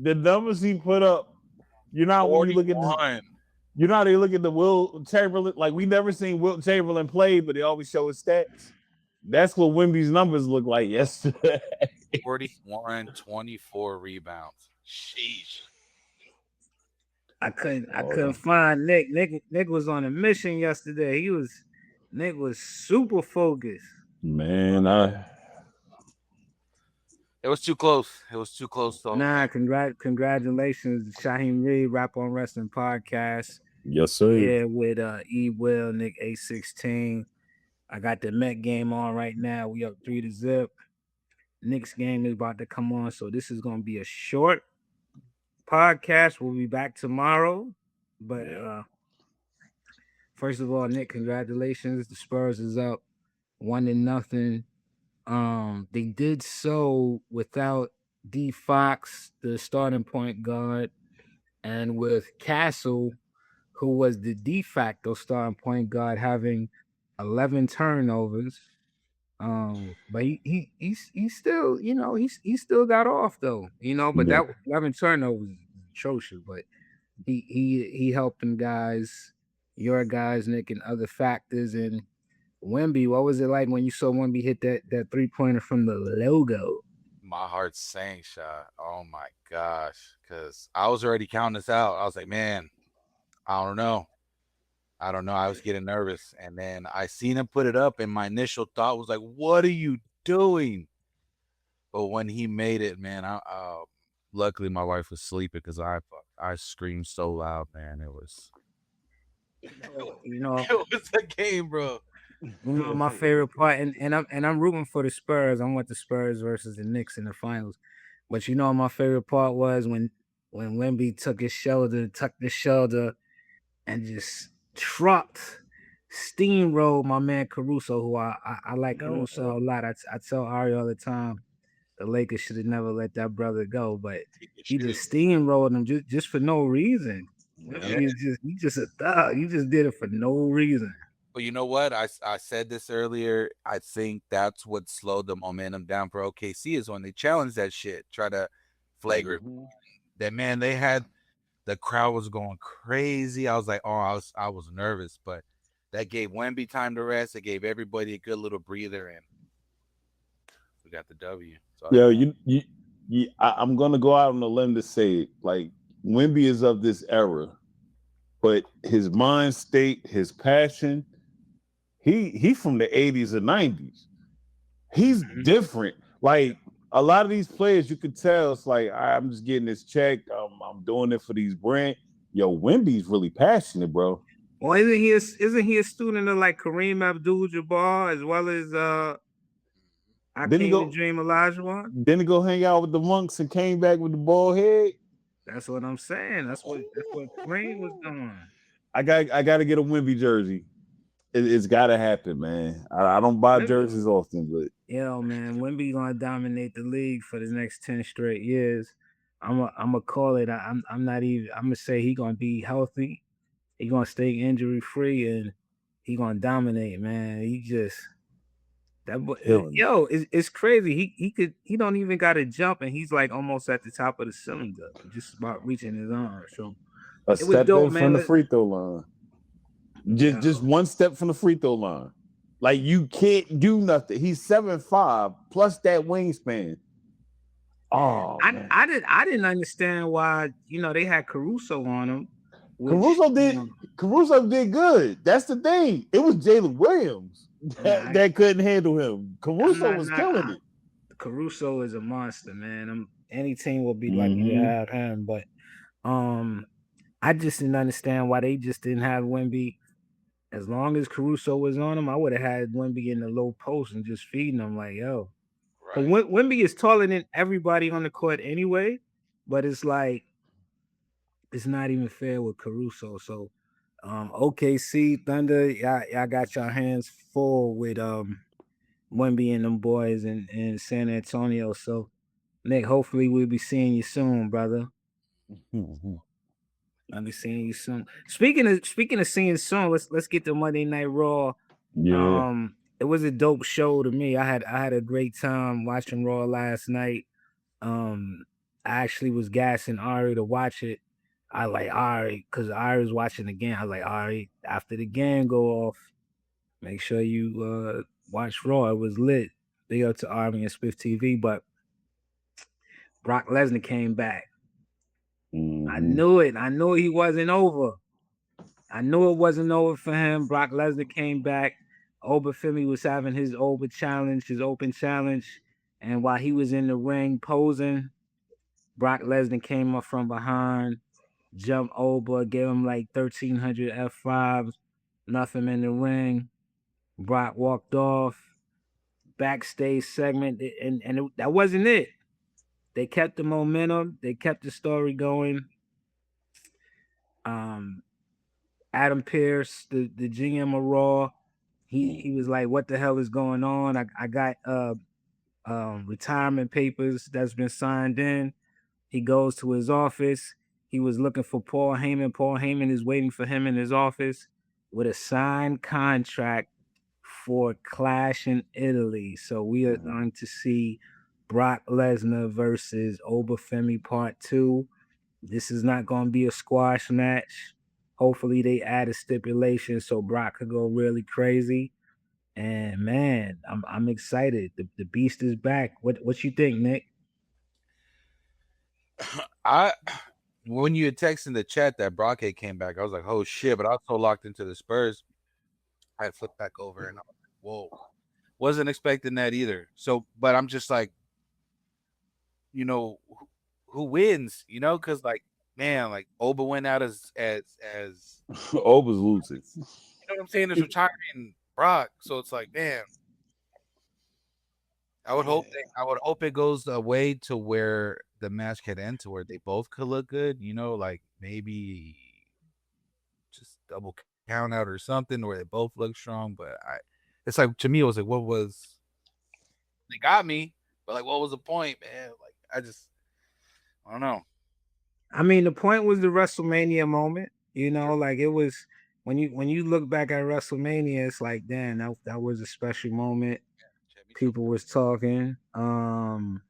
the numbers he put up. You know when you look at this, you know how they look at the Will Chamberlain. Like we never seen Will Chamberlain play, but they always show his stats. That's what Wemby's numbers look like yesterday. 41, 24 rebounds. Sheesh. I couldn't find Nick. Nick was on a mission yesterday. Nick was super focused. Man, it was too close. It was too close though. Nah, congratulations, Shaheem Reed, Rap on Wrestling Podcast. Yes, sir. Yeah, with E Will, Nick A16. I got the Met game on right now. We up 3-0. Nick's game is about to come on, so this is gonna be a short podcast. We'll be back tomorrow. But first of all, Nick, congratulations. The Spurs is up 1-0. They did so without D Fox, the starting point guard, and with Castle, who was the de facto starting point guard, having 11 turnovers. But he still, he still got off though, but that 11 turnovers was atrocious. But he helped them guys, your guys, Nick, and other factors. And Wemby, what was it like when you saw Wemby hit that 3-pointer from the logo? My heart sank, shot. Oh my gosh. Because I was already counting this out. I was like, man, I don't know. I was getting nervous. And then I seen him put it up, and my initial thought was like, what are you doing? But when he made it, man, luckily my wife was sleeping because I screamed so loud, man. It was it was a game, bro. My favorite part, and I'm rooting for the Spurs. I want the Spurs versus the Knicks in the finals. But my favorite part was when Wemby tucked his shoulder, and just steamrolled my man Caruso, who I like Caruso a lot. I tell Ari all the time, the Lakers should have never let that brother go, but he just steamrolled him just for no reason. He's just a thug. He just did it for no reason. But you know what? I said this earlier. I think that's what slowed the momentum down for OKC is when they challenged that shit, try to flagrant. That man, the crowd was going crazy. I was like, I was nervous, but that gave Wemby time to rest. It gave everybody a good little breather, and we got the W. So I'm gonna go out on a limb to say, like, Wemby is of this era, but his mind state, his passion, he from the 80s and 90s. He's different. Like a lot of these players, you could tell it's like, I'm just getting this check. I'm doing it for these brands. Yo, Wemby's really passionate, bro. Well, isn't he a student of like Kareem Abdul-Jabbar as well as Hakeem Dream Olajuwon? Then he go hang out with the monks and came back with the bald head. That's what I'm saying. That's what Kareem was doing. I got to get a Wemby jersey. It's got to happen, man. I don't buy jerseys often, but man, Wemby gonna dominate the league for the next 10 straight years. I'm gonna call it. I'm gonna say he gonna be healthy. He gonna stay injury free, and he gonna dominate, man. He just it's crazy. He don't even got to jump, and he's like almost at the top of the cylinder, just about reaching his arm. So a step in from the free throw line. Just one step from the free throw line. Like you can't do nothing. He's 7'5" plus that wingspan. Oh, I didn't understand why they had Caruso on him. Caruso did good. That's the thing. It was Jalen Williams that couldn't handle him. Caruso was killing it. Caruso is a monster, man. Any team will be lucky to have him, but I just didn't understand why they just didn't have Wemby. As long as Caruso was on him, I would have had Wemby in the low post and just feeding him like, yo. Right. But Wemby is taller than everybody on the court anyway, but it's like it's not even fair with Caruso. So OKC Thunder, y'all got your hands full with Wemby and them boys in San Antonio. So Nick, hopefully we'll be seeing you soon, brother. I'll be seeing you soon. Speaking of seeing soon, let's get to Monday Night Raw. Yeah. It was a dope show to me. I had a great time watching Raw last night. I actually was gassing Ari to watch it. I like Ari because Ari was watching again. I was like, Ari, after the game go off, make sure you watch Raw. It was lit. Big up to Ari and Swift TV. But Brock Lesnar came back. I knew it. I knew he wasn't over. I knew it wasn't over for him. Brock Lesnar came back. Oba Femi was having his open challenge. And while he was in the ring posing, Brock Lesnar came up from behind, jumped Oba, gave him like 1,300 F5s, left him in the ring. Brock walked off. Backstage segment, that wasn't it. They kept the momentum. They kept the story going. Adam Pearce, the GM of Raw, he was like, "What the hell is going on? I got retirement papers that's been signed in." He goes to his office. He was looking for Paul Heyman. Paul Heyman is waiting for him in his office with a signed contract for Clash in Italy. So we are going to see Brock Lesnar versus Oba Femi Part 2. This is not going to be a squash match. Hopefully they add a stipulation so Brock could go really crazy. And man, I'm excited. The beast is back. What you think, Nick? When you had texted in the chat that Brock came back, I was like, oh shit, but I was so locked into the Spurs. I flipped back over and I was like, whoa. Wasn't expecting that either. So, but I'm just like, you know, who wins, you know? Because like, man, like Oba went out as Oba's losing. You know what I'm saying? It's retiring Brock. So it's like, man, I would hope it goes away to where the match could end to where they both could look good, you know, like maybe just double count out or something where they both look strong. But it's like, to me, it was like, they got me, but like, what was the point, man? Like, I don't know. I mean, the point was the WrestleMania moment, you know, like it was when you look back at WrestleMania, it's like, damn, that was a special moment. People was talking. And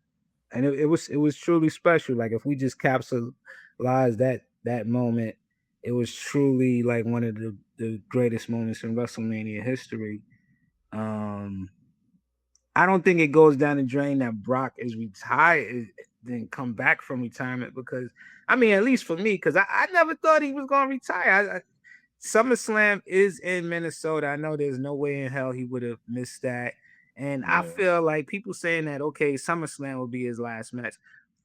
it was truly special. Like if we just capsulized that moment, it was truly like one of the greatest moments in WrestleMania history. I don't think it goes down the drain that Brock is retired, then come back from retirement, because I mean, at least for me, because I never thought he was gonna retire. SummerSlam is in Minnesota. I know there's no way in hell he would have missed that. And I feel like people saying that, okay, SummerSlam will be his last match.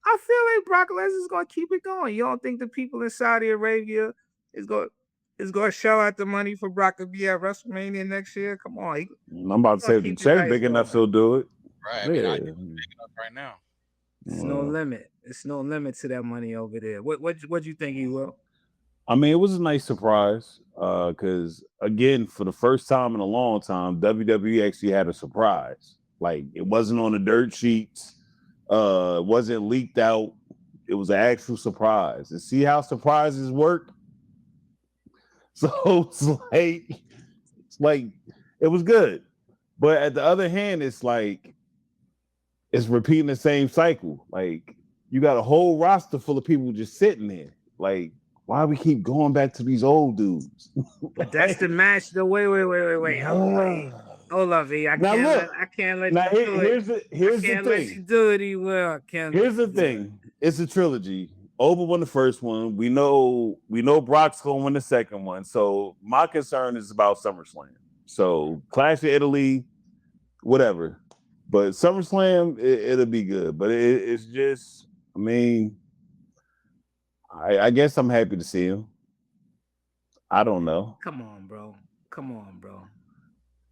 I feel like Brock Lesnar is going to keep it going. You don't think the people in Saudi Arabia is going to shell out the money for Brock to be at WrestleMania next year? Come on. I'm about to say, the check big enough, he'll do it. Right. I mean, I think it's big enough right now. It's no limit. It's no limit to that money over there. What you think he will? I mean, it was a nice surprise because, again, for the first time in a long time, WWE actually had a surprise. Like, it wasn't on the dirt sheets. It wasn't leaked out. It was an actual surprise. And see how surprises work? So it's like it was good. But at the other hand, it's like it's repeating the same cycle. Like, you got a whole roster full of people just sitting there. Like, why we keep going back to these old dudes? But that's the match. Wait. Hold on, V. I can't let you do it. Here's the thing. Let you do it. He will. I can't. Here's the thing. It's a trilogy. Oba won the first one. We know Brock's gonna win the second one. So my concern is about SummerSlam. So Clash of Italy, whatever. But SummerSlam, it'll be good. But it's just, I mean, I guess I'm happy to see him. I don't know. Come on, bro.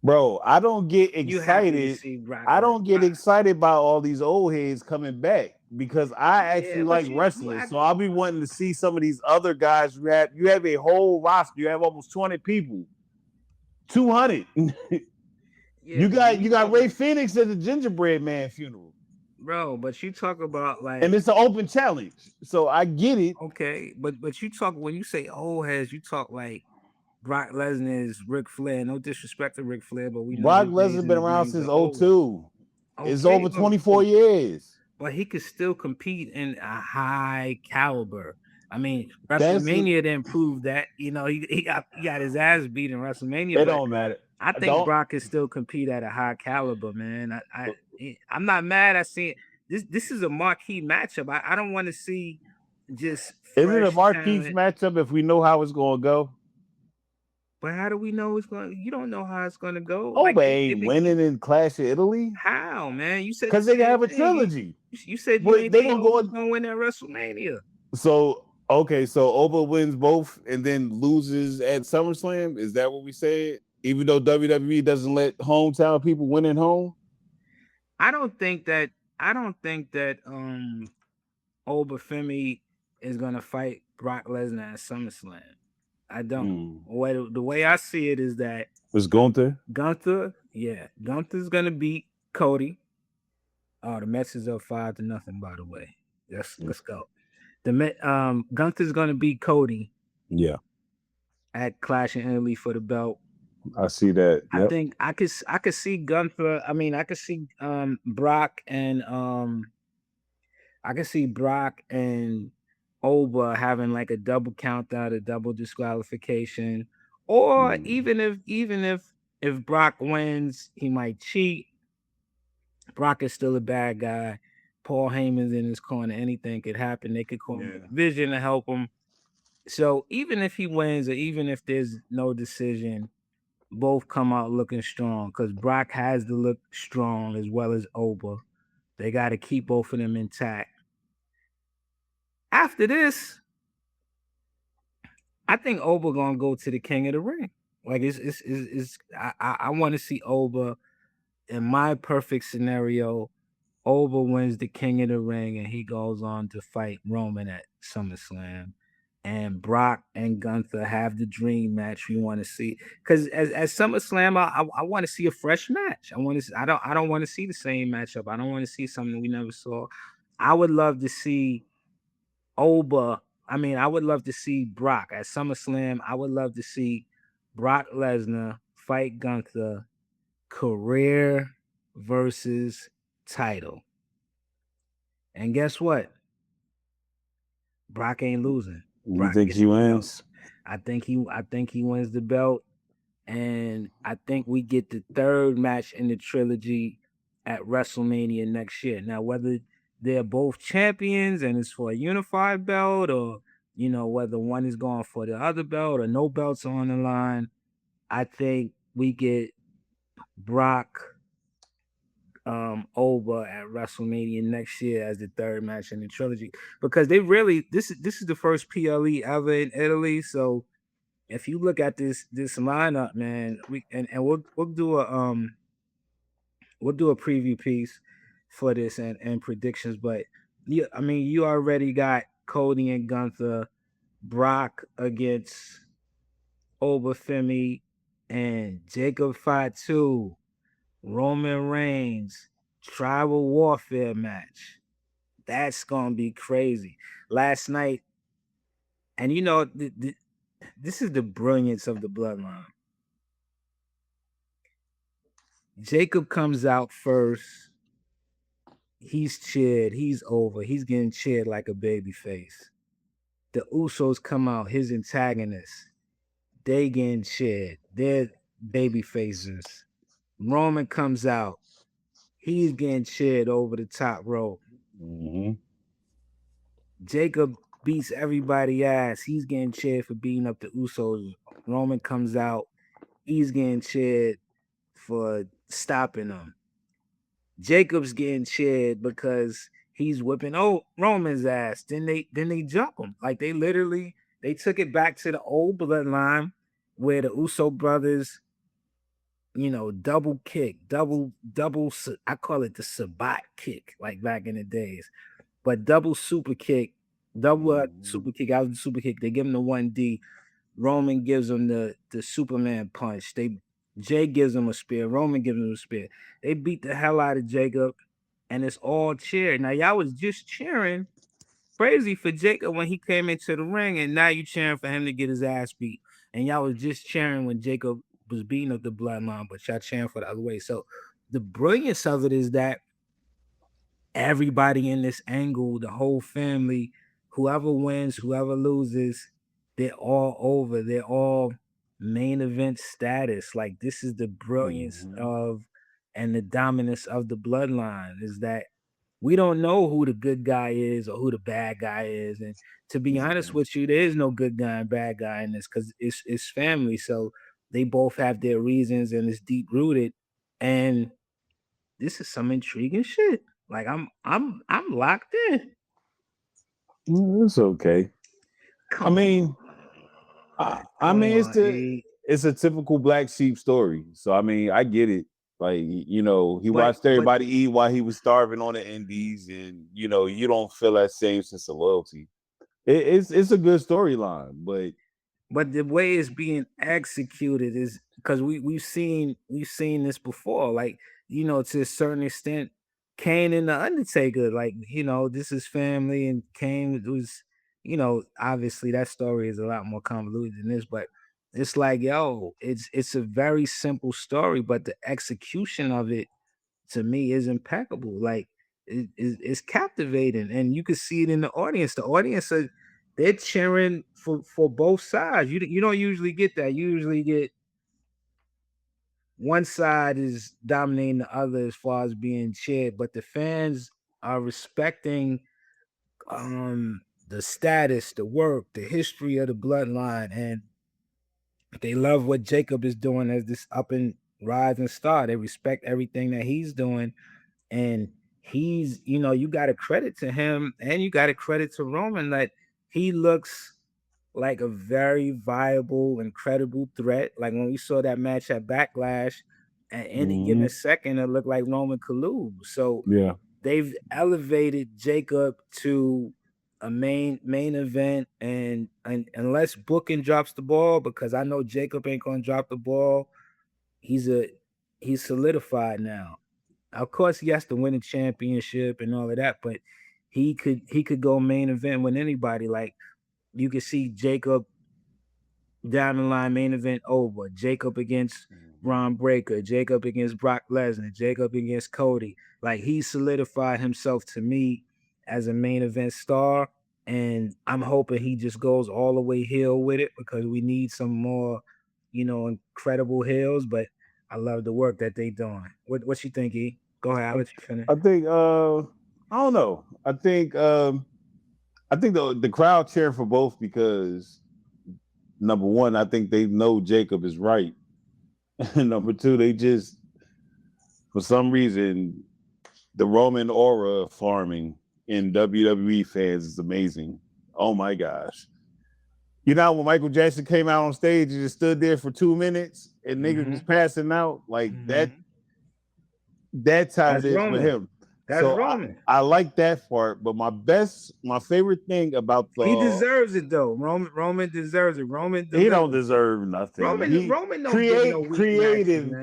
Bro, I don't get excited. I don't get excited by all these old heads coming back because I actually like wrestling. So I'll be wanting to see some of these other guys. You have a whole roster. You have almost 20 people. 200. You got Ray Phoenix at the Gingerbread Man funeral. Bro, but you talk about like, and it's an open challenge, so I get it. Okay, but you talk, when you say old heads, you talk like Brock Lesnar is Ric Flair. No disrespect to Ric Flair, but we know Brock Lesnar been around since 02. It's over 24 years. but he could still compete in a high caliber. I mean, That's WrestleMania didn't prove that. You know, he got his ass beat in WrestleMania, it. but Don't matter. I think Don't. Brock can still compete at a high caliber, man. I'm not mad. I see this. This is a marquee matchup. I don't want to see just Is it a fresh Marquise talent. matchup if we know how it's going to go? But how do we know it's going? You don't know how it's going to go. Like Oba ain't winning in Clash of Italy how, man? You said the because they same have a thing. trilogy. You said you But ain't they think gonna go. Oba's going to win at WrestleMania. So okay, so Oba wins both and then loses at SummerSlam. Is that what we said? Even though WWE doesn't let hometown people win at home. I don't think that. I don't think that. Oba Femi is gonna fight Brock Lesnar at SummerSlam. I don't. The way I see it is that Was Gunther? Gunther's gonna beat Cody. Oh, the Mets is up 5-0, by the way. Let's go. Gunther's gonna beat Cody. Yeah, at Clash in Italy for the belt. I see that. Yep. I think I could see Gunther. I mean, I could see Brock and I could see Brock and Oba having like a double count out, a double disqualification, or even if Brock wins, he might cheat. Brock is still a bad guy. Paul Heyman's in his corner. Anything could happen. They could call Vision to help him. So even if he wins, or even if there's no decision, both come out looking strong because Brock has to look strong as well as Oba. They got to keep both of them intact. After this, I think Oba gonna go to the King of the Ring. Like I want to see Oba. In my perfect scenario, Oba wins the King of the Ring and he goes on to fight Roman at SummerSlam. And Brock and Gunther have the dream match we want to see. Because as SummerSlam, I want to see a fresh match. I don't want to see the same matchup. I don't want to see something we never saw. I would love to see Oba. I mean, I would love to see Brock at SummerSlam. I would love to see Brock Lesnar fight Gunther, career versus title. And guess what? Brock ain't losing. You think he wins? I think he wins the belt, and I think we get the third match in the trilogy at WrestleMania next year. Now, whether they're both champions and it's for a unified belt, or whether one is going for the other belt or no belts on the line, I think we get Brock Oba at WrestleMania next year as the third match in the trilogy, because they really this is the first PLE ever in Italy. So if you look at this lineup, man, we'll do a preview piece for this and predictions. But yeah, I mean, you already got Cody and Gunther, Brock against Oba Femi, and Jacob Fatu, Roman Reigns, tribal warfare match. That's gonna be crazy. Last night, and this is the brilliance of the Bloodline. Jacob comes out first. He's cheered. He's over. He's getting cheered like a baby face. The Usos come out, his antagonists. They getting cheered. They're baby faces. Roman comes out. He's getting cheered over the top rope. Jacob beats everybody ass. He's getting cheered for beating up the Usos. Roman comes out. He's getting cheered for stopping them. Jacob's getting cheered because he's whipping Roman's ass. Then they jump him. Like they took it back to the old Bloodline where the Uso brothers, double kick, double, I call it the Sabat kick, like back in the days. But double super kick, super kick, out of the super kick. They give him the 1D. Roman gives him the Superman punch. Jay gives him a spear. Roman gives him a spear. They beat the hell out of Jacob, and it's all cheer. Now y'all was just cheering crazy for Jacob when he came into the ring, and now you cheering for him to get his ass beat. And y'all was just cheering when Jacob was beating up the Bloodline, but y'all cheering for the other way. So the brilliance of it is that everybody in this angle, the whole family, whoever wins, whoever loses, they're all over. They're all main event status. Like this is the brilliance of and the dominance of the bloodline is that we don't know who the good guy is or who the bad guy is. And to be honest with you, there is no good guy and bad guy in this because it's family. So they both have their reasons and it's deep rooted. And this is some intriguing shit. Like I'm locked in. It's okay. Come I mean, I mean, it's a typical black sheep story. So I mean, I get it. Like he watched everybody eat while he was starving on the indies, and you don't feel that same sense of loyalty. It's a good storyline, but the way it's being executed is because we've seen this before. Like to a certain extent, Kane and the Undertaker. Like this is family, and Kane was obviously that story is a lot more convoluted than this, but it's like it's a very simple story, but the execution of it to me is impeccable. Like it's captivating, and you can see it in the audience. The audience they're cheering for both sides. You don't usually get that. You usually get one side is dominating the other as far as being cheered, but the fans are respecting the status, the work, the history of the bloodline, and they love what Jacob is doing as this up and rising star. They respect everything that he's doing, and he's you got to credit to him, and you got to credit to Roman that he looks like a very viable, incredible threat. Like when we saw that match at Backlash, at any given second, it looked like Roman could lose. So yeah, they've elevated Jacob to a main event, and unless Booking drops the ball, because I know Jacob ain't gonna drop the ball, he's solidified now. Of course, he has to win a championship and all of that, but he could go main event with anybody. Like you could see Jacob down the line main event over. Jacob against Ron Breaker, Jacob against Brock Lesnar, Jacob against Cody. Like he solidified himself to me as a main event star, and I'm hoping he just goes all the way heel with it because we need some more, incredible heels. But I love the work that they doing. What you think, E? Go ahead, I'll let you finish. I think I don't know. I think the crowd cheer for both because number one, I think they know Jacob is right. And number two, they just for some reason the Roman aura farming in WWE fans is amazing. Oh my gosh. When Michael Jackson came out on stage and just stood there for 2 minutes and niggas was passing out like that. That's how it is with him. That's Roman. I like that part, but my favorite thing about he deserves it though. Roman deserves it. He don't deserve nothing. Roman don't get no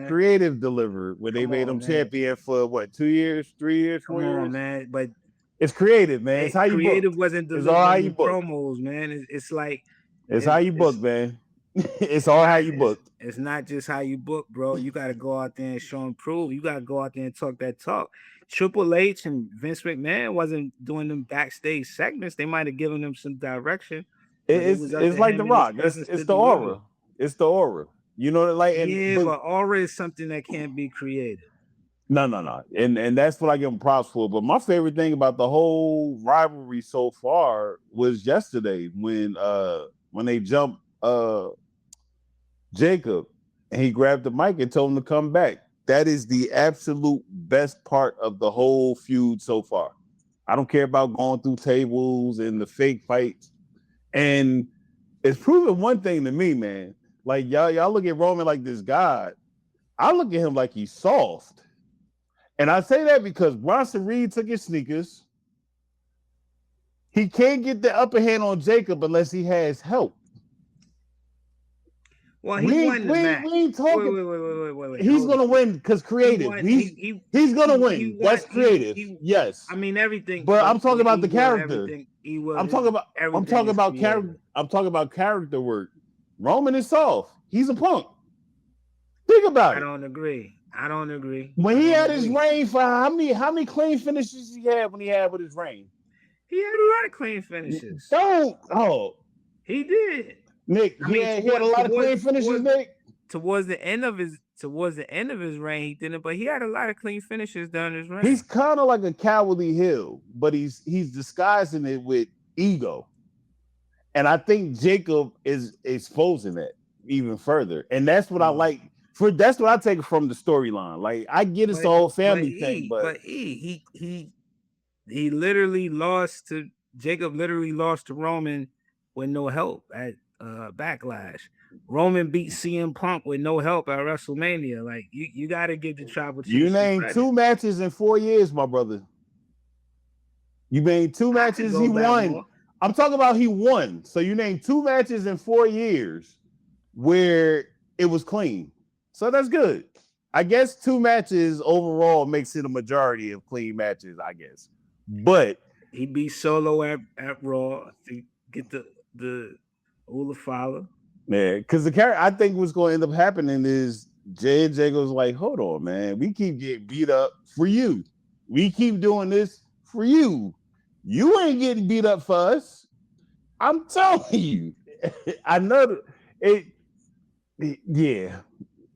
creative delivered when they made him champion for what 2 years, 3 years, 4 years. Come on, man. But it's creative, man. It's how you creative book. Wasn't delivering promos, man. It's like it's how you book, man. It's all how you book. It's not just how you book, bro. You got to go out there and show and prove. You got to go out there and talk that talk. Triple H and Vince McMahon wasn't doing them backstage segments. They might have given them some direction. It's like The Rock. It's the aura. It's the aura. But aura is something that can't be created. No. And that's what I give them props for. But my favorite thing about the whole rivalry so far was yesterday when they jumped Jacob and he grabbed the mic and told him to come back. That is the absolute best part of the whole feud so far. I don't care about going through tables and the fake fights. And it's proven one thing to me, man. Like y'all look at Roman like this god. I look at him like he's soft. And I say that because Bronson Reed took his sneakers. He can't get the upper hand on Jacob unless he has help. Well, he won the match. We ain't talking. Wait. He's gonna win because creative. He's gonna win. That's creative. Yes. I mean everything. But I'm talking about the character. I'm talking about character. I'm talking about character work. Roman is soft. He's a punk. Think about it. I don't agree. I don't agree. When I he don't had his agree. reign for how many clean finishes he had when he had with his reign? He had a lot of clean finishes. He did. Nick, I he mean, had a lot of clean finishes, Nick. Towards the end of his reign, he didn't, but he had a lot of clean finishes during his reign. He's kind of like a cowardly heel, but he's disguising it with ego. And I think Jacob is exposing that even further. And that's what I like. That's what I take from the storyline. Like, I get it's the whole family thing, but he literally lost to Jacob. Literally lost to Roman with no help at Backlash. Roman beat CM Punk with no help at WrestleMania. Like, you got to give the tribal chief. You named 2 matches in 4 years, my brother. You named 2 matches he won. More. I'm talking about he won. So you named 2 matches in 4 years where it was clean. So that's good. I guess 2 matches overall makes it a majority of clean matches, I guess. But he beat Solo at Raw to get the Ulafala. Yeah, because the character I think what's going to end up happening is Jay and Jacob's like, hold on, man. We keep getting beat up for you. We keep doing this for you. You ain't getting beat up for us. I'm telling you. I know it. Yeah,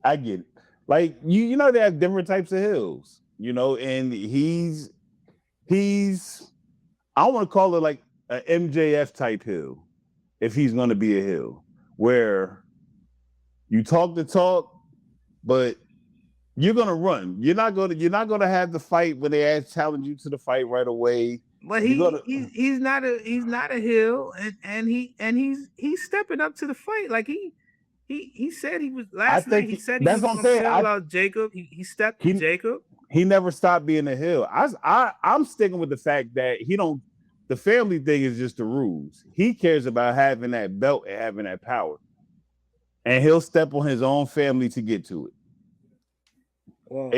I get it. Like, you know, they have different types of hills, you know, and he's I want to call it like an MJF type hill if he's going to be a hill where you talk the talk, but you're going to run. You're not going to have the fight when they challenge you to the fight right away. But he's not a heel, and he's stepping up to the fight. Like he said he was last night. He said he was going to sell out Jacob. He stepped to Jacob. He never stopped being a heel. I'm sticking with the fact that the family thing is just the rules. He cares about having that belt and having that power, and he'll step on his own family to get to it. Well,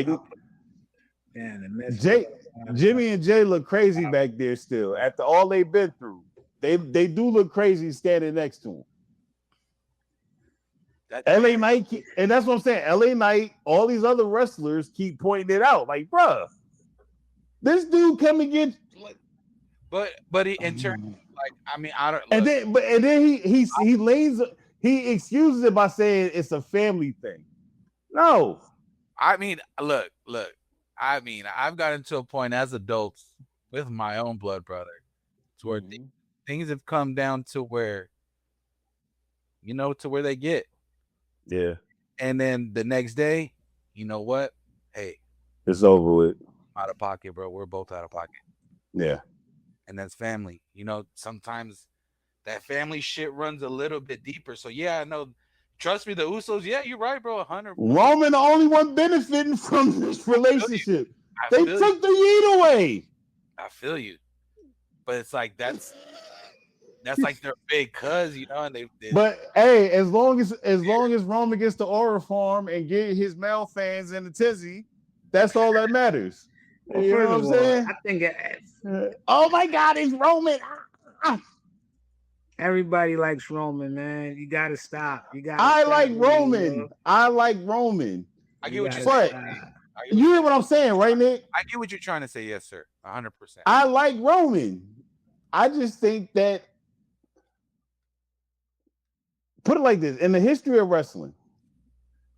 Jimmy and Jay look crazy back there still after all they've been through. They do look crazy standing next to him. LA Knight, and that's what I'm saying. LA Knight, all these other wrestlers keep pointing it out. Like, bruh, this dude come and get. But he, in turn, like, I mean, I don't. And then he lays, he excuses it by saying it's a family thing. No, I mean, look. I mean, I've gotten to a point as adults with my own blood brother, to where things have come down to where, you know, to where they get. Yeah. And then the next day, you know what? Hey, it's over with. Out of pocket, bro. We're both out of pocket. Yeah. And that's family. You know, sometimes that family shit runs a little bit deeper. So yeah, I know. Trust me, the Usos. Yeah, you're right, bro. 100%. Roman, the only one benefiting from this relationship. They took the heat away. I feel you, but it's like that's like their big cuz, you know. And they But hey, as long as Roman gets the Aura farm and get his male fans in the tizzy, that's all that matters. Well, you know what I'm saying? I think oh my God, it's Roman. Everybody likes Roman, man. You gotta stop. I like Roman. I get what you're saying. You hear what I'm saying, right, Nick? I get what you're trying to say. Yes, sir. 100%. I like Roman. I just think that, put it like this, in the history of wrestling,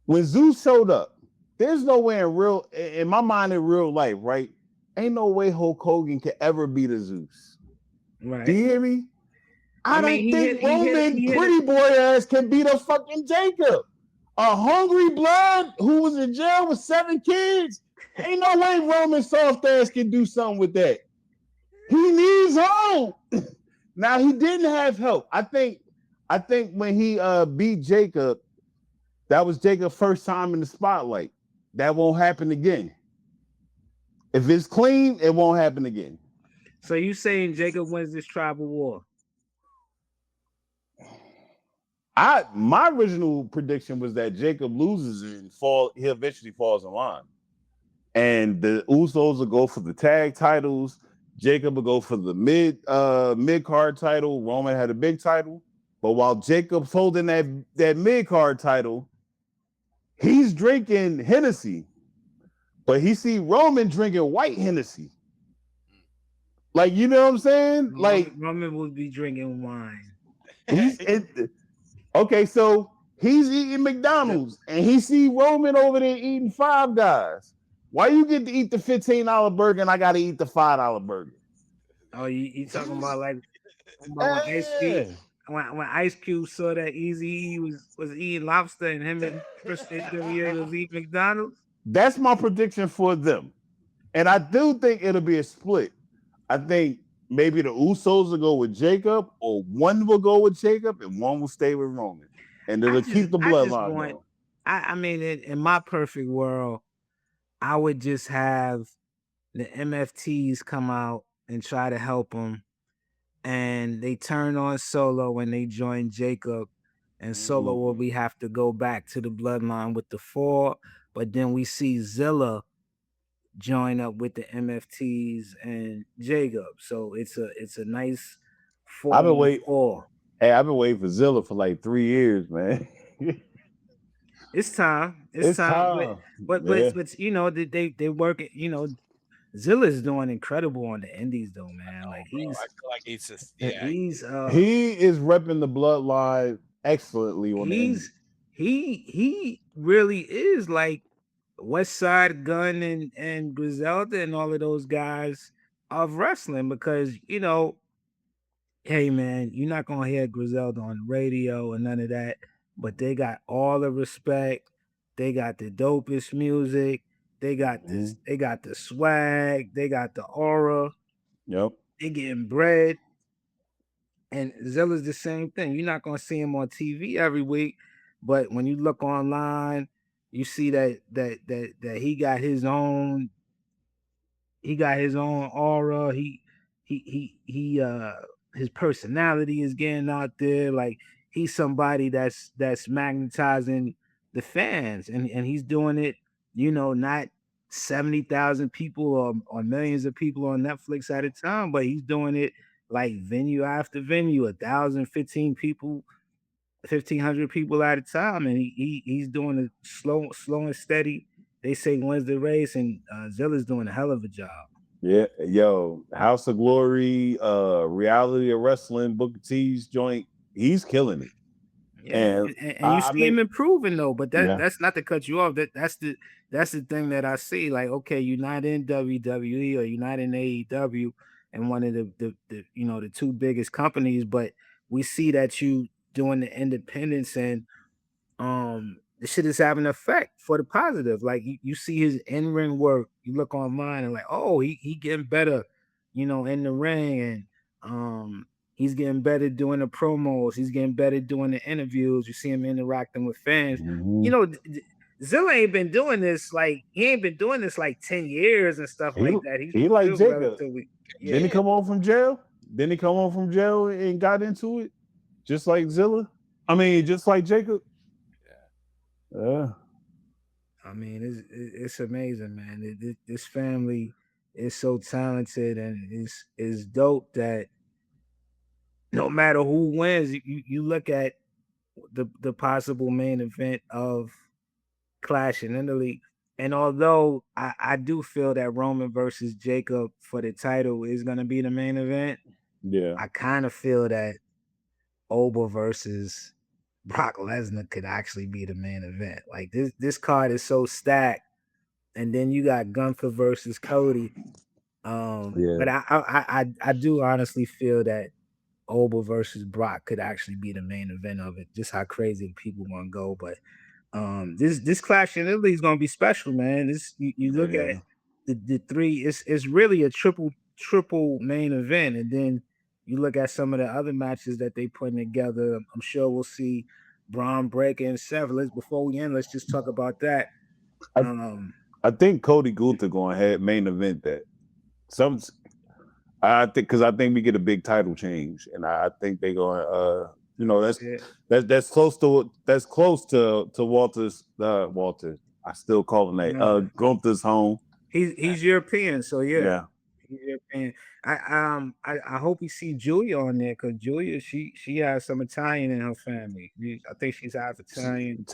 when Zeus showed up, there's no way in my mind, in real life, right? Ain't no way Hulk Hogan could ever beat a Zeus. Right. Do you hear me? I don't think Roman pretty boy ass can beat a fucking Jacob. A hungry blood who was in jail with 7 kids. Ain't no way Roman soft ass can do something with that. He needs help. Now, he didn't have help. I think when he beat Jacob, that was Jacob's first time in the spotlight. That won't happen again. If it's clean, it won't happen again. So you saying Jacob wins this tribal war? My original prediction was that Jacob loses and he eventually falls in line. And the Usos will go for the tag titles. Jacob will go for the mid-card title. Roman had a big title. But while Jacob's holding that mid-card title, he's drinking Hennessy but he see Roman drinking white Hennessy. Like, you know what I'm saying? Like, Roman would be drinking wine. okay, so he's eating McDonald's and he see Roman over there eating Five Guys. Why you get to eat the $15 burger and I got to eat the $5 burger? Oh, you talking about like when Ice Cube when Ice Cube saw that Easy was eating lobster and him and Chris was eating McDonald's? That's my prediction for them. And I do think it'll be a split. I think maybe the Usos will go with Jacob, or one will go with Jacob and one will stay with Roman. And it'll keep the bloodline going. I mean, in my perfect world, I would just have the MFTs come out and try to help them. And they turn on Solo when they join Jacob. And Solo will have to go back to the bloodline with the 4. But then we see Zilla join up with the MFTs and Jacob. So it's a nice 4. I've been waiting for Zilla for like 3 years, man. It's time. It's time. But you know, they work. You know, Zilla's doing incredible on the Indies though, man. Like I feel like he's he is repping the bloodline excellently on the Indies. He really is like West Side Gun and Griselda and all of those guys of wrestling, because you know, hey man, you're not gonna hear Griselda on the radio and none of that, but they got all the respect. They got the dopest music. They got this. They got the swag. They got the aura. Yep. They getting bread. And Zilla's the same thing. You're not gonna see him on TV every week, but when you look online, you see that he got his own. He got his own aura. His personality is getting out there. Like he's somebody that's magnetizing the fans, and he's doing it. You know, not 70,000 people or millions of people on Netflix at a time, but he's doing it like venue after venue, 1,000, 15 people, 1,500 people at a time, and he's doing it slow and steady. They say wins the race, and Zilla's doing a hell of a job. Yeah, yo, House of Glory, Reality of Wrestling, Booker T's joint, he's killing it. Yeah, and you see him improving though, but that's not to cut you off. That's the thing that I see. Like, okay, you're not in WWE or you're not in AEW, and one of the you know the 2 biggest companies, but we see that you doing the independence, and the shit is having an effect for the positive. Like you see his in-ring work, you look online and like, oh, he getting better, you know, in the ring, and he's getting better doing the promos. He's getting better doing the interviews. You see him interacting with fans. You know, Zilla ain't been doing this like 10 years and stuff like that. He like Jacob. Didn't he come home from jail? Didn't he come home from jail and got into it? Just like Zilla? I mean, just like Jacob? Yeah. I mean, it's amazing, man. This family is so talented, and it's dope that no matter who wins, you look at the possible main event of Clash in Italy. And although I do feel that Roman versus Jacob for the title is going to be the main event, I kind of feel that Oba versus Brock Lesnar could actually be the main event. Like this card is so stacked, and then you got Gunther versus Cody. But I do honestly feel that Oba versus Brock could actually be the main event of it. Just how crazy people want to go, but this Clash in Italy is gonna be special, man. This you look at the 3. It's really a triple main event, and then you look at some of the other matches that they putting together. I'm sure we'll see Braun Breaker and Seth. Before we end, let's just talk about that. I think Cody Gunther going to have main event that. I think we get a big title change, and I think they're going. You know, that's close to Walter's. Walter, I still call him that. Gunther's home. He's European, so yeah. He's European. I hope we see Julia on there, because Julia she has some Italian in her family. I think she's half Italian.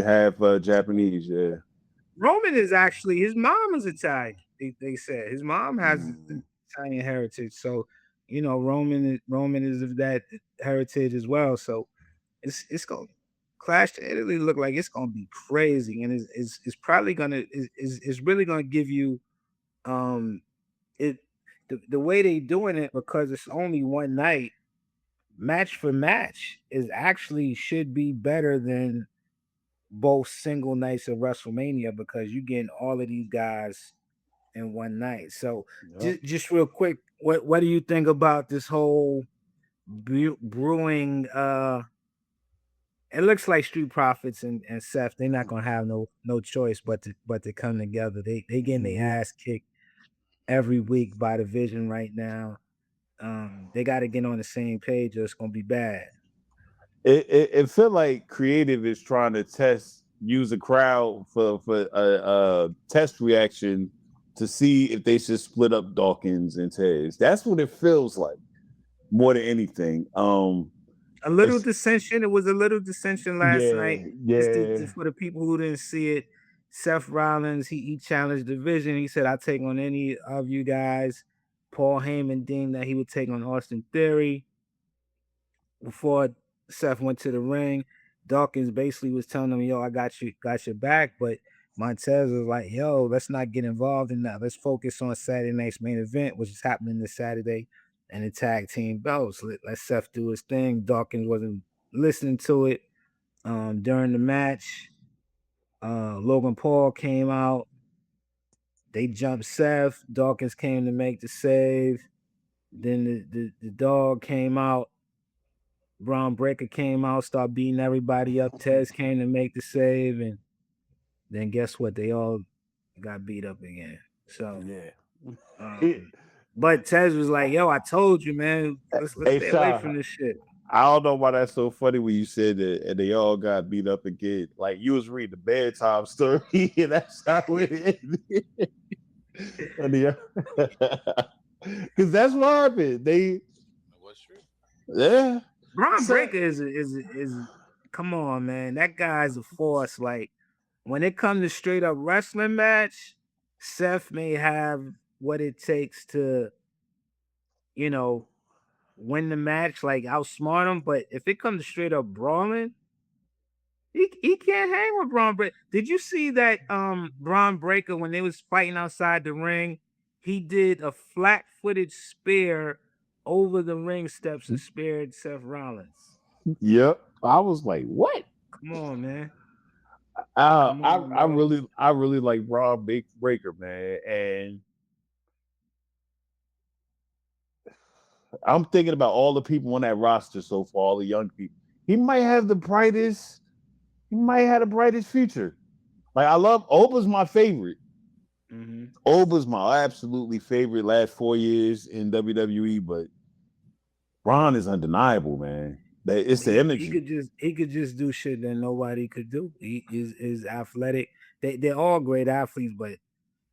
Half Japanese, yeah. Roman is actually his mom is Italian. They said his mom has Italian heritage, so Roman is of that heritage as well. So it's gonna Clash to Italy look like it's gonna be crazy, and it's probably gonna is really gonna give you it the way they doing it, because it's only one night. Match for match is actually should be better than both single nights of WrestleMania, because you getting all of these guys in one night. So just real quick, what do you think about this whole brewing? It looks like Street Profits and Seth, they're not gonna have no choice but to come together. They getting their ass kicked every week by the Vision right now. They got to get on the same page, or it's gonna be bad. It feel like creative is trying to use a crowd for a test reaction to see if they should split up Dawkins and Tez. That's what it feels like more than anything. A little dissension. It was a little dissension last night. Yeah. For the people who didn't see it, Seth Rollins, he challenged the Vision. He said, "I'll take on any of you guys." Paul Heyman deemed that he would take on Austin Theory. Before Seth went to the ring, Dawkins basically was telling him, "Yo, I got your back," but Montez was like, "Yo, let's not get involved in that. Let's focus on Saturday night's main event, which is happening this Saturday, and the tag team belts. Let Seth do his thing." Dawkins wasn't listening to it. During the match, Logan Paul came out. They jumped Seth. Dawkins came to make the save. Then the dog came out. Braun Breaker came out, started beating everybody up. Tez came to make the save, and then guess what? They all got beat up again. So but Tez was like, "Yo, I told you, man. Let's stay away from this shit." I don't know why that's so funny when you said that, and they all got beat up again. Like you was reading the bedtime story, and that's how it ended. Because that's what happened. What's true? Yeah. Braun Breaker is come on, man. That guy's a force. Like when it comes to straight up wrestling match, Seth may have what it takes to, win the match, like outsmart him. But if it comes to straight up brawling, he can't hang with Braun Breaker. Did you see that Braun Breaker, when they was fighting outside the ring, he did a flat-footed spear over the ring steps and spared Seth Rollins? Yep. I was like, what? Come on, man. I really like Braun Breaker, man. And I'm thinking about all the people on that roster so far, all the young people. He might have the brightest future. Like I love Oba's my favorite. Mm-hmm. Oba's my absolutely favorite last 4 years in WWE, but Braun is undeniable, man. It's the energy. He could just do shit that nobody could do. He is athletic. They're all great athletes, but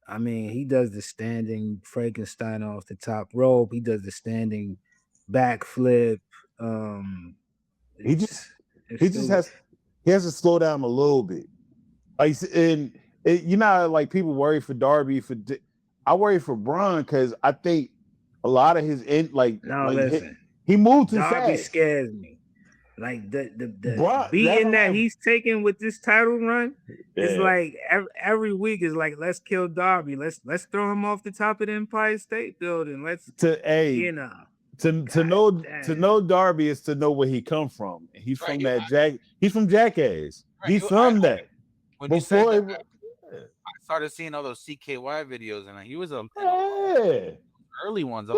I mean, he does the standing Frankenstein off the top rope. He does the standing backflip. He has to slow down a little bit. Like, like people worry for Darby. I worry for Braun because I think a lot of his listen, he moved too Darby fast. Scares me. Like the beating that he's taking with this title run, it's like every week is like, let's kill Darby, let's throw him off the top of the Empire State Building. To know Darby is to know where he come from. He's from He's from Jackass. He's from that. When you said that, I started seeing all those CKY videos, and he was early ones.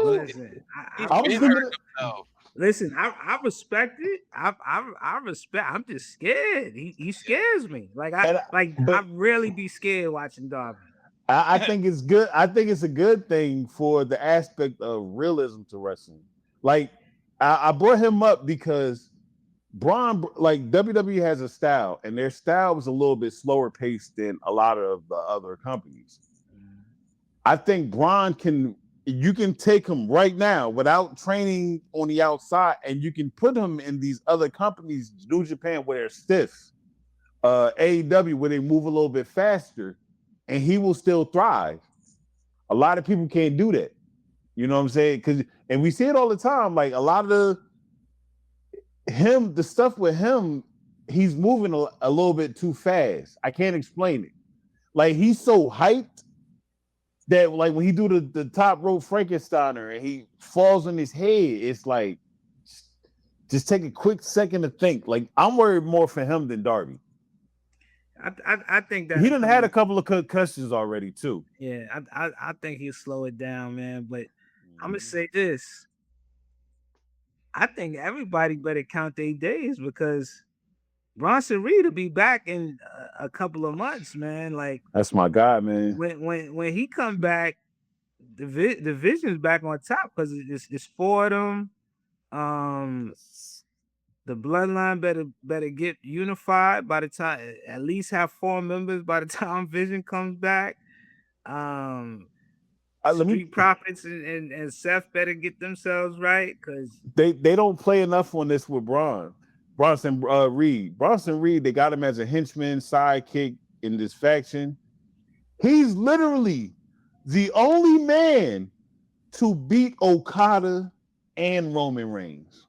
Listen, I respect it. I respect. I'm just scared. He scares me. I really be scared watching Darby. I think it's good. I think it's a good thing for the aspect of realism to wrestling. Like I brought him up because Braun, like WWE has a style, and their style was a little bit slower paced than a lot of the other companies. I think Braun you can take him right now without training on the outside, and you can put him in these other companies, New Japan, where they're stiff, AEW, where they move a little bit faster, and he will still thrive. A lot of people can't do that. You know what I'm saying? And we see it all the time. Like a lot of the stuff with him, he's moving a little bit too fast. I can't explain it. Like he's so hyped that like when he do the top rope Frankensteiner and he falls on his head, it's like just take a quick second to think. Like I'm worried more for him than Darby. I think that he done had a couple of concussions already too. Yeah, I think he'll slow it down, man. But I'm gonna say this: I think everybody better count their days because Bronson Reed will be back in a couple of months, man. Like that's my guy, man. When he come back, the Vision's back on top because it's for them. The Bloodline better get unified by the time, at least have 4 members by the time Vision comes back. Street Profits and Seth better get themselves right because they don't play enough on this with Bronson Reed. Bronson Reed, they got him as a henchman, sidekick in this faction. He's literally the only man to beat Okada and Roman Reigns.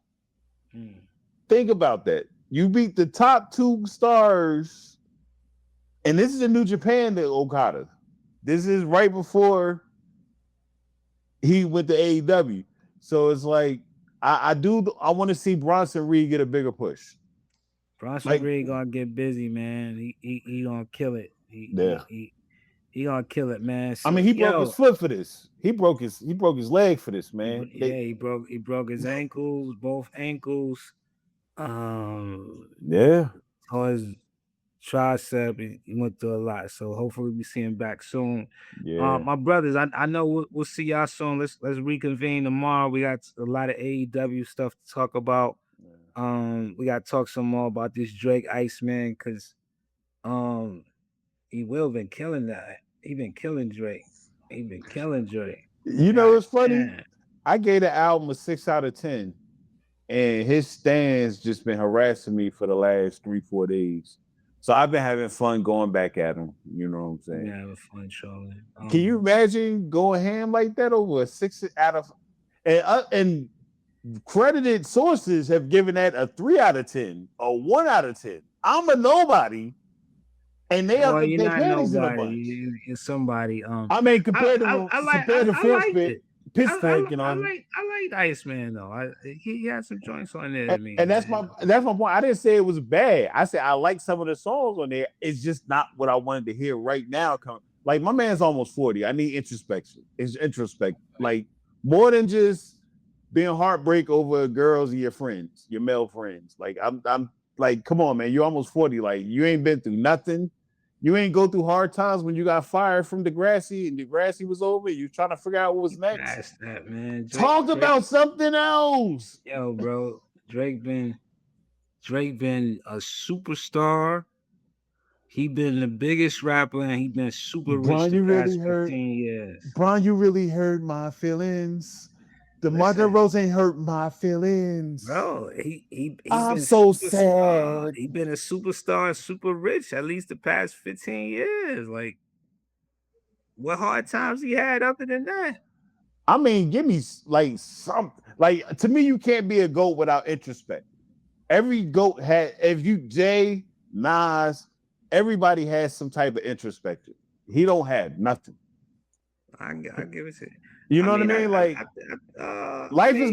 Think about that. You beat the top 2 stars, and this is in New Japan to Okada. This is right before he went to AEW. So it's like I want to see Bronson Reed get a bigger push. Bronson Reed gonna get busy, man. He gonna kill it. He gonna kill it, man. So, I mean, he broke his foot for this. He broke his leg for this, man. He broke his ankles, both ankles. Yeah. Or his tricep. He went through a lot. So hopefully we see him back soon. Yeah. My brothers, I know we'll see y'all soon. Let's reconvene tomorrow. We got a lot of AEW stuff to talk about. We got to talk some more about this Drake Iceman because he will been killing that. He been killing Drake. You know, it's funny. Man. I gave the album a 6 out of 10, and his stands just been harassing me for the last 3-4 days. So I've been having fun going back at him. You know what I'm saying? Yeah, having fun trolling. Can you imagine going ham like that over a 6 out of? And credited sources have given that a 3 out of 10, a 1 out of 10. I'm a nobody. And they are you're not nobody. You're somebody. I mean, compared to Pittsburgh, you know. I like Iceman though. He had some joints on there to me. And that's my point. I didn't say it was bad. I said I like some of the songs on there. It's just not what I wanted to hear right now. Like my man's almost 40. I need introspection. It's introspect. Like more than just being heartbreak over girls and your friends, your male friends. Like I'm like, come on, man. You're almost 40. Like you ain't been through nothing. You ain't go through hard times when you got fired from Degrassi and Degrassi was over. You trying to figure out what was next. That's that, man. Talk about something else. Yo, bro. Drake been a superstar. He been the biggest rapper and he been super rich the past 15 years. Bron, you really hurt my feelings. The Mother Rose ain't hurt my feelings. Bro, I'm so sad. He been a superstar and super rich at least the past 15 years. Like, what hard times he had other than that? I mean, give me like something. Like, to me, you can't be a GOAT without introspect. Every GOAT had, if you Jay, Nas, everybody has some type of introspection. He don't have nothing. I give it to you. You know what I mean? Like, life is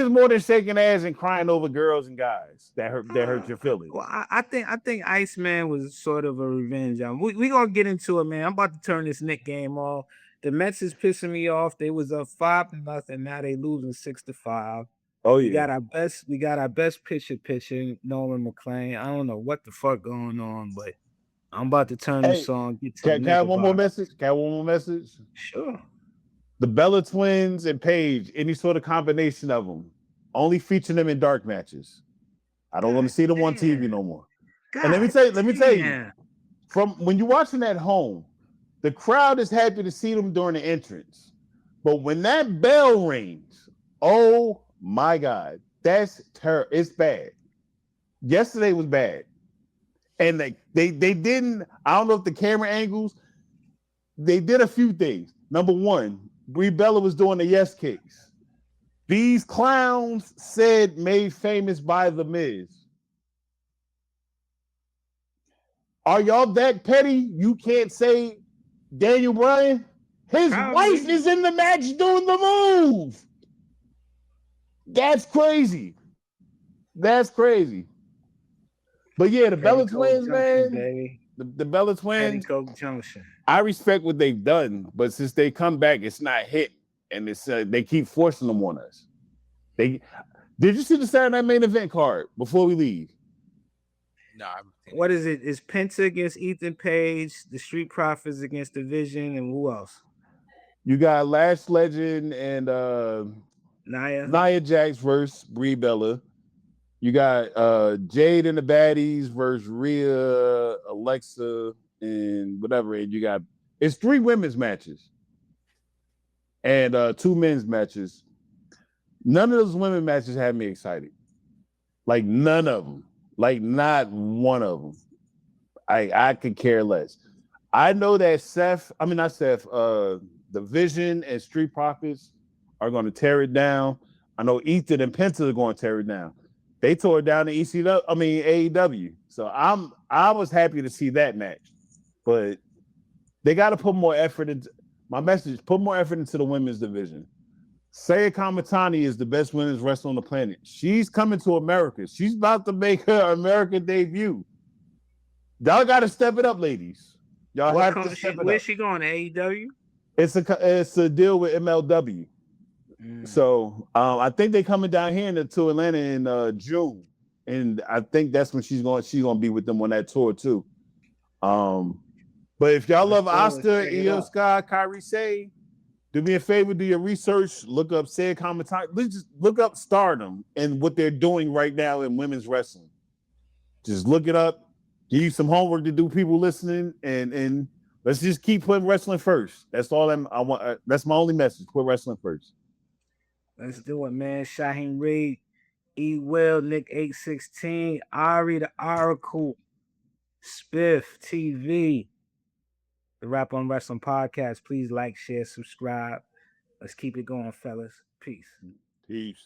more than shaking ass and crying over girls and guys that hurt your feelings. Well, I think Iceman was sort of a revenge. We gonna get into it, man. I'm about to turn this Knick game off. The Mets is pissing me off. They was up 5-0. Now they losing 6-5. Oh yeah. We got our best pitcher pitching, Nolan McClain. I don't know what the fuck going on, but I'm about to turn this on. Can I have one more message? Sure. The Bella Twins and Paige, any sort of combination of them, only feature them in dark matches. I don't want to see them on TV no more. And let me tell you, from when you're watching at home, the crowd is happy to see them during the entrance. But when that bell rings, oh my God, that's terrible. It's bad. Yesterday was bad. And they didn't, I don't know if the camera angles, they did a few things. Number one, Brie Bella was doing the yes kicks. These clowns said made famous by The Miz. Are y'all that petty? You can't say Daniel Bryan? His wife is in the match doing the move. That's crazy. That's crazy. But yeah, the Bella twins, man. Baby. The Bella twins. Petticoat Junction. I respect what they've done, but since they come back, it's not hit, and it's they keep forcing them on us. Did you see the Saturday Night Main Event card before we leave? No. What is it? It's Penta against Ethan Page, the Street Profits against Division, and who else? You got Lash Legend and Nia Jax versus Brie Bella. You got Jade and the Baddies versus Rhea, Alexa, and whatever. And you got it's 3 women's matches and 2 men's matches. None of those women matches had me excited. Like none of them. Like not one of them. I could care less. I know that the Vision and Street Profits are going to tear it down. I know Ethan and Penta are going to tear it down. They tore it down in AEW. So I was happy to see that match. But they got to put more effort into my message, put more effort into the women's division. Saya Kamatani is the best women's wrestler on the planet. She's coming to America. She's about to make her American debut. Y'all got to step it up, ladies. Y'all have to step it up. Where's she going? AEW? It's a deal with MLW. So I think they're coming down here to Atlanta in June, and I think that's when she's gonna be with them on that tour too. But if y'all love Asuka, Io Sky, Kairi Sane, do me a favor, do your research, look up Saya Kamatani, just look up Stardom and what they're doing right now in women's wrestling. Just look it up. Give you some homework to do, people listening, and let's just keep putting wrestling first. That's all I want. That's my only message. Put wrestling first. Let's do it, man. Shaheem Reed, E. Will, Nick 816, Ari the Oracle, Spiff TV, the Rap on Wrestling Podcast. Please like, share, subscribe. Let's keep it going, fellas. Peace. Peace.